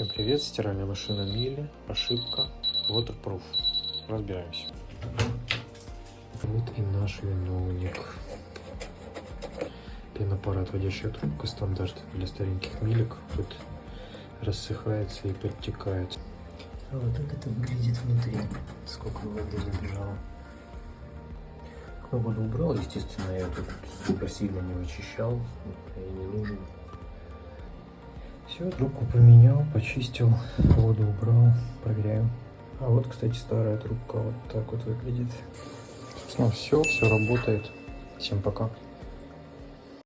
Всем привет, стиральная машина Miele, ошибка, waterproof. Разбираемся. Вот и наш виновник. Пенопара, отводящая трубка, стандарт для стареньких милек. Тут рассыхается и подтекает. А вот так это выглядит внутри. Сколько воды набежало. Как воду убрал, естественно, я тут супер сильно не вычищал. И не нужен. Все, трубку поменял, почистил, воду убрал, проверяю. А вот, кстати, старая трубка вот так вот выглядит. Собственно, все работает. Всем пока.